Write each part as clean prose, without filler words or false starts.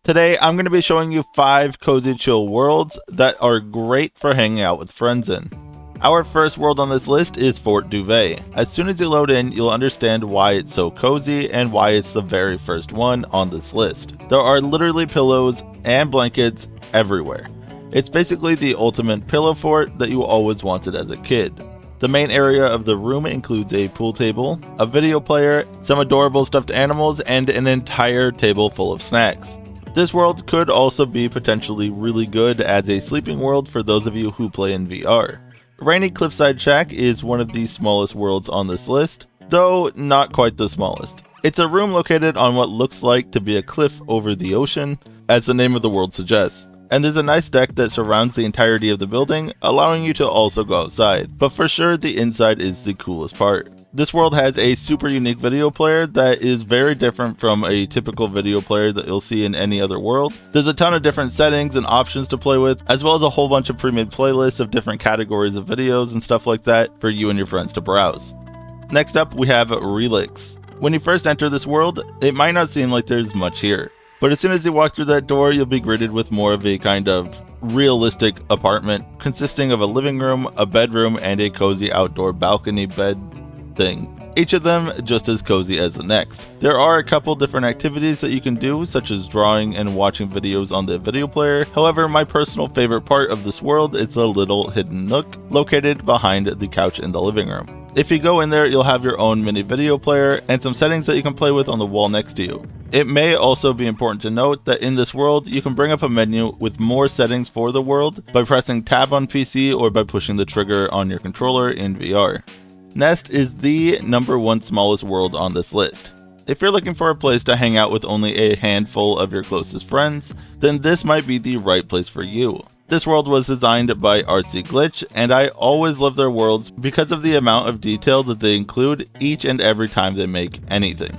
Today, I'm going to be showing you 5 cozy chill worlds that are great for hanging out with friends in. Our first world on this list is Fort Duvet. As soon as you load in, you'll understand why it's so cozy and why it's the very first one on this list. There are literally pillows and blankets everywhere. It's basically the ultimate pillow fort that you always wanted as a kid. The main area of the room includes a pool table, a video player, some adorable stuffed animals, and an entire table full of snacks. This world could also be potentially really good as a sleeping world for those of you who play in VR. Rainy Cliffside Shack is one of the smallest worlds on this list, though not quite the smallest. It's a room located on what looks like to be a cliff over the ocean, as the name of the world suggests. And there's a nice deck that surrounds the entirety of the building, allowing you to also go outside. But for sure, the inside is the coolest part. This world has a super unique video player that is very different from a typical video player that you'll see in any other world. There's a ton of different settings and options to play with, as well as a whole bunch of pre-made playlists of different categories of videos and stuff like that for you and your friends to browse. Next up, we have Relix. When you first enter this world, it might not seem like there's much here. But as soon as you walk through that door, you'll be greeted with more of a kind of realistic apartment consisting of a living room, a bedroom, and a cozy outdoor balcony bed thing. Each of them just as cozy as the next. There are a couple different activities that you can do, such as drawing and watching videos on the video player. However, my personal favorite part of this world is the little hidden nook located behind the couch in the living room. If you go in there, you'll have your own mini video player and some settings that you can play with on the wall next to you. It may also be important to note that in this world, you can bring up a menu with more settings for the world by pressing tab on PC or by pushing the trigger on your controller in VR. Nest is the number 1 smallest world on this list. If you're looking for a place to hang out with only a handful of your closest friends, then this might be the right place for you. This world was designed by Glitch, and I always love their worlds because of the amount of detail that they include each and every time they make anything.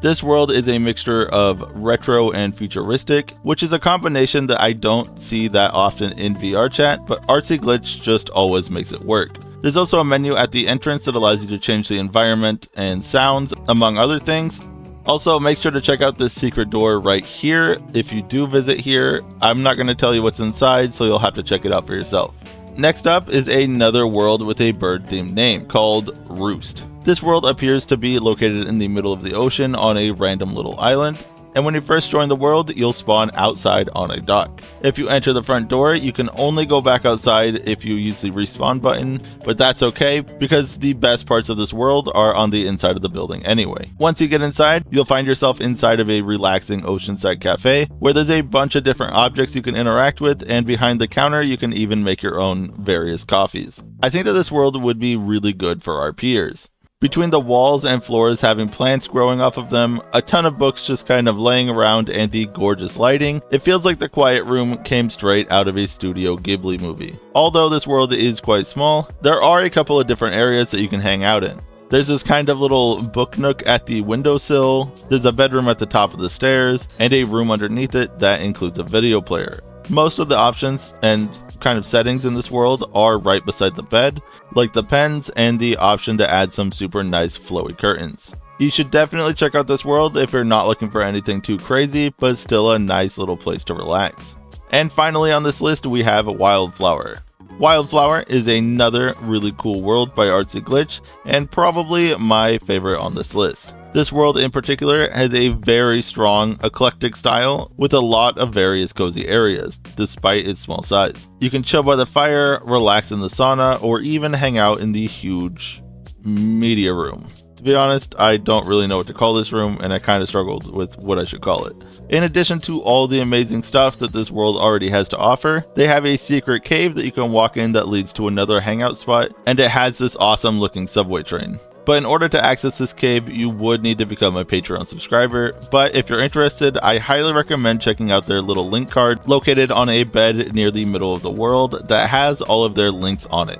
This world is a mixture of retro and futuristic, which is a combination that I don't see that often in VRChat, but Glitch just always makes it work. There's also a menu at the entrance that allows you to change the environment and sounds, among other things. Also, make sure to check out this secret door right here if you do visit here. I'm not going to tell you what's inside, so you'll have to check it out for yourself. Next up is another world with a bird-themed name called Roost. This world appears to be located in the middle of the ocean on a random little island. And when you first join the world, you'll spawn outside on a dock. If you enter the front door, you can only go back outside if you use the respawn button, but that's okay because the best parts of this world are on the inside of the building anyway. Once you get inside, you'll find yourself inside of a relaxing oceanside cafe where there's a bunch of different objects you can interact with, and behind the counter you can even make your own various coffees. I think that this world would be really good for our peers. Between the walls and floors having plants growing off of them, a ton of books just kind of laying around, and the gorgeous lighting, it feels like the quiet room came straight out of a Studio Ghibli movie. Although this world is quite small, there are a couple of different areas that you can hang out in. There's this kind of little book nook at the windowsill, there's a bedroom at the top of the stairs, and a room underneath it that includes a video player. Most of the options and kind of settings in this world are right beside the bed, like the pens and the option to add some super nice flowy curtains. You should definitely check out this world if you're not looking for anything too crazy, but still a nice little place to relax. And finally on this list we have Wildflower. Wildflower is another really cool world by Glitch, and probably my favorite on this list. This world in particular has a very strong, eclectic style with a lot of various cozy areas, despite its small size. You can chill by the fire, relax in the sauna, or even hang out in the huge media room. To be honest, I don't really know what to call this room, and I kind of struggled with what I should call it. In addition to all the amazing stuff that this world already has to offer, they have a secret cave that you can walk in that leads to another hangout spot, and it has this awesome looking subway train. But in order to access this cave, you would need to become a Patreon subscriber. But if you're interested, I highly recommend checking out their little link card located on a bed near the middle of the world that has all of their links on it.